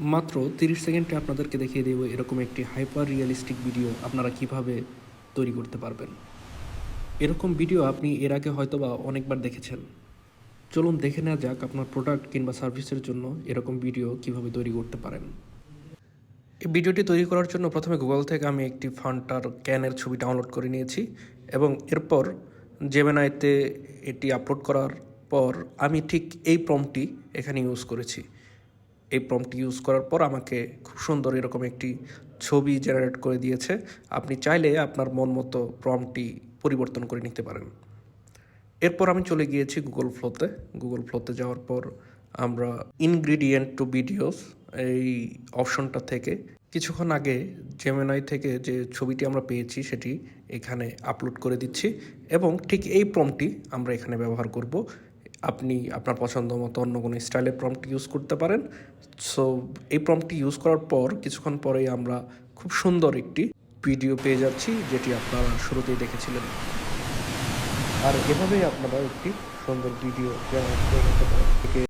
মাত্র 30 সেকেন্ডে আপনাদেরকে দেখিয়ে দেব এরকম একটি হাইপার রিয়েলিস্টিক ভিডিও আপনারা কিভাবে তৈরি করতে পারবেন। এরকম ভিডিও আপনি এর আগে হয়তোবা অনেকবার দেখেছেন। চলুন দেখে নেওয়া যাক আপনার প্রোডাক্ট কিংবা সার্ভিসের জন্য এরকম ভিডিও কিভাবে তৈরি করতে পারেন। এই ভিডিওটি তৈরি করার জন্য প্রথমে গুগল থেকে আমি একটি ফান্টার ক্যানের ছবি ডাউনলোড করে নিয়েছি এবং এরপর জেমিনাইতে এটি আপলোড করার পর আমি ঠিক এই প্রম্পটটি এখানে ইউজ করেছি। এই প্রম্পটটি ইউজ করার পর আমাকে খুব সুন্দর এরকম একটি ছবি জেনারেট করে দিয়েছে। আপনি চাইলে আপনার মন মতো প্রম্পটটি পরিবর্তন করে নিতে পারেন। এরপর আমি চলে গিয়েছি গুগল ফ্লোতে যাওয়ার পর আমরা ইনগ্রিডিয়েন্ট টু ভিডিওস এই অপশনটা থেকে কিছুক্ষণ আগে জেমিনাই থেকে যে ছবিটি আমরা পেয়েছি সেটি এখানে আপলোড করে দিচ্ছি এবং ঠিক এই প্রম্পটটি আমরা এখানে ব্যবহার করব। আপনি আপনার পছন্দ মতো অন্য কোনো স্টাইলের প্রম্পট ইউজ করতে পারেন। সো এই প্রম্পটটি ইউজ করার পর কিছুক্ষণ পরেই আমরা খুব সুন্দর একটি ভিডিও পেয়ে যাচ্ছি, যেটি আপনারা শুরুতেই দেখেছিলেন। আর এভাবেই আপনারা একটি সুন্দর ভিডিও জেনারেট করে নিতে পারেন।